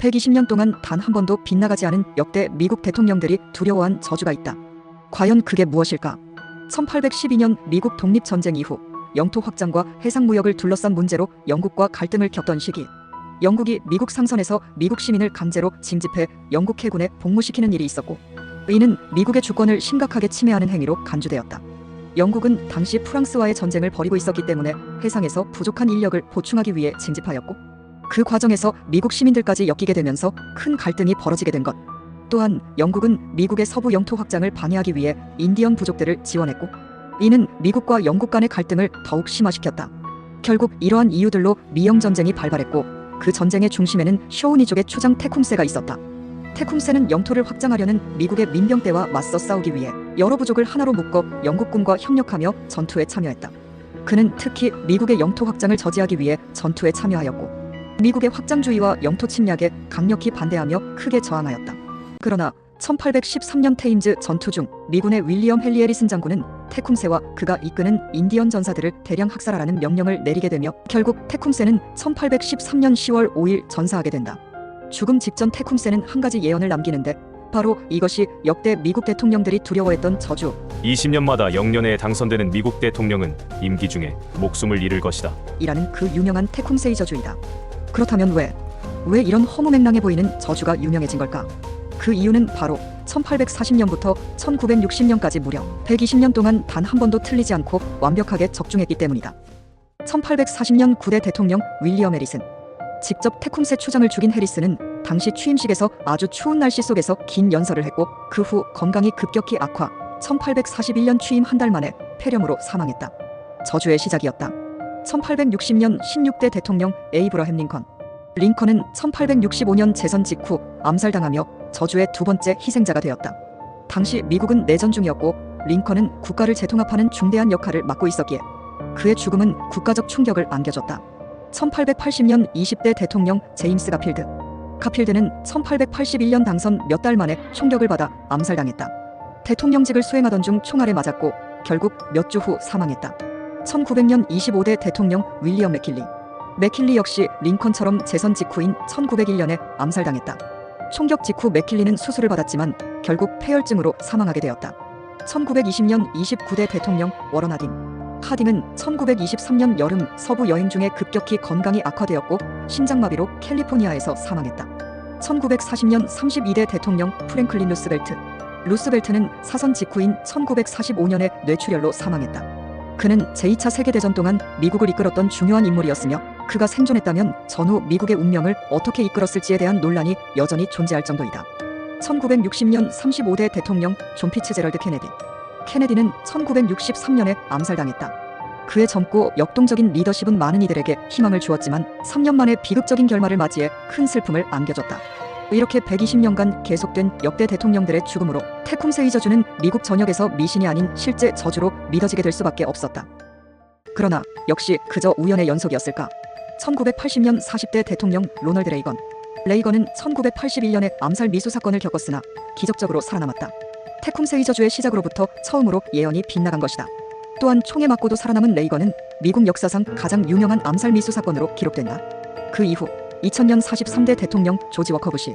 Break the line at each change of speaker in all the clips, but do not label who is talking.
120년 동안 단 한 번도 빗나가지 않은 역대 미국 대통령들이 두려워한 저주가 있다. 과연 그게 무엇일까? 1812년 미국 독립전쟁 이후 영토 확장과 해상무역을 둘러싼 문제로 영국과 갈등을 겪던 시기, 영국이 미국 상선에서 미국 시민을 강제로 징집해 영국 해군에 복무시키는 일이 있었고, 이는 미국의 주권을 심각하게 침해하는 행위로 간주되었다. 영국은 당시 프랑스와의 전쟁을 벌이고 있었기 때문에 해상에서 부족한 인력을 보충하기 위해 징집하였고, 그 과정에서 미국 시민들까지 엮이게 되면서 큰 갈등이 벌어지게 된 것. 또한 영국은 미국의 서부 영토 확장을 방해하기 위해 인디언 부족들을 지원했고, 이는 미국과 영국 간의 갈등을 더욱 심화시켰다. 결국 이러한 이유들로 미영전쟁이 발발했고, 그 전쟁의 중심에는 쇼우니족의 추장 테쿰세가 있었다. 테쿰세는 영토를 확장하려는 미국의 민병대와 맞서 싸우기 위해 여러 부족을 하나로 묶어 영국군과 협력하며 전투에 참여했다. 그는 특히 미국의 영토 확장을 저지하기 위해 전투에 참여하였고, 미국의 확장주의와 영토 침략에 강력히 반대하며 크게 저항하였다. 그러나 1813년 테임즈 전투 중 미군의 윌리엄 헨리 해리슨 장군은 테쿰세와 그가 이끄는 인디언 전사들을 대량 학살하라는 명령을 내리게 되며, 결국 테쿰세는 1813년 10월 5일 전사하게 된다. 죽음 직전 테쿰세는 한 가지 예언을 남기는데, 바로 이것이 역대 미국 대통령들이 두려워했던 저주,
20년마다 영년에 당선되는 미국 대통령은 임기 중에 목숨을 잃을 것이다
이라는 그 유명한 테쿰세의 저주이다. 그렇다면 왜 이런 허무맹랑해 보이는 저주가 유명해진 걸까? 그 이유는 바로 1840년부터 1960년까지 무려 120년 동안 단 한 번도 틀리지 않고 완벽하게 적중했기 때문이다. 1840년 9대 대통령 윌리엄 해리슨. 직접 테쿰세 추장을 죽인 해리슨은 당시 취임식에서 아주 추운 날씨 속에서 긴 연설을 했고, 그 후 건강이 급격히 악화, 1841년 취임 한 달 만에 폐렴으로 사망했다. 저주의 시작이었다. 1860년 16대 대통령 에이브러햄 링컨. 링컨은 1865년 재선 직후 암살당하며 저주의 두 번째 희생자가 되었다. 당시 미국은 내전 중이었고, 링컨은 국가를 재통합하는 중대한 역할을 맡고 있었기에 그의 죽음은 국가적 충격을 안겨줬다. 1880년 20대 대통령 제임스 가필드. 가필드는 1881년 당선 몇 달 만에 총격을 받아 암살당했다. 대통령직을 수행하던 중 총알에 맞았고 결국 몇 주 후 사망했다. 1900년 25대 대통령 윌리엄 맥킬리. 맥킬리 역시 링컨처럼 재선 직후인 1901년에 암살당했다. 총격 직후 맥킬리는 수술을 받았지만 결국 폐혈증으로 사망하게 되었다. 1920년 29대 대통령 워런 하딩. 하딩은 1923년 여름 서부 여행 중에 급격히 건강이 악화되었고 심장마비로 캘리포니아에서 사망했다. 1940년 32대 대통령 프랭클린 루스벨트. 루스벨트는 사선 직후인 1945년에 뇌출혈로 사망했다. 그는 제2차 세계대전 동안 미국을 이끌었던 중요한 인물이었으며, 그가 생존했다면 전후 미국의 운명을 어떻게 이끌었을지에 대한 논란이 여전히 존재할 정도이다. 1960년 35대 대통령 존 피츠제럴드 케네디. 케네디는 1963년에 암살당했다. 그의 젊고 역동적인 리더십은 많은 이들에게 희망을 주었지만 3년 만에 비극적인 결말을 맞이해 큰 슬픔을 안겨줬다. 이렇게 120년간 계속된 역대 대통령들의 죽음으로 테쿰세의 저주는 미국 전역에서 미신이 아닌 실제 저주로 믿어지게 될 수밖에 없었다. 그러나 역시 그저 우연의 연속이었을까? 1980년 40대 대통령 로널드 레이건. 레이건은 1981년에 암살 미수 사건을 겪었으나 기적적으로 살아남았다. 테쿰세의 저주의 시작으로부터 처음으로 예언이 빗나간 것이다. 또한 총에 맞고도 살아남은 레이건은 미국 역사상 가장 유명한 암살 미수 사건으로 기록된다. 그 이후 2000년 43대 대통령 조지 워커 부시.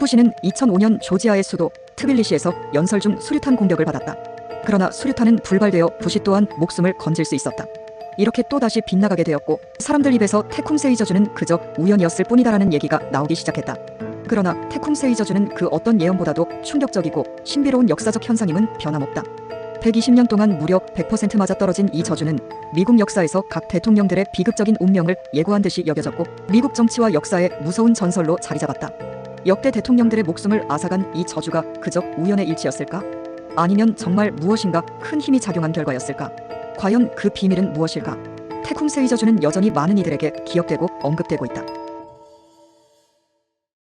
부시는 2005년 조지아의 수도 트빌리시에서 연설 중 수류탄 공격을 받았다. 그러나 수류탄은 불발되어 부시 또한 목숨을 건질 수 있었다. 이렇게 또다시 빗나가게 되었고, 사람들 입에서 테쿰세의 저주는 그저 우연이었을 뿐이다라는 얘기가 나오기 시작했다. 그러나 테쿰세의 저주는 그 어떤 예언보다도 충격적이고 신비로운 역사적 현상임은 변함없다. 120년 동안 무려 100% 맞아떨어진 이 저주는 미국 역사에서 각 대통령들의 비극적인 운명을 예고한 듯이 여겨졌고, 미국 정치와 역사의 무서운 전설로 자리잡았다. 역대 대통령들의 목숨을 앗아간 이 저주가 그저 우연의 일치였을까? 아니면 정말 무엇인가 큰 힘이 작용한 결과였을까? 과연 그 비밀은 무엇일까? 테쿰세의 저주는 여전히 많은 이들에게 기억되고 언급되고 있다.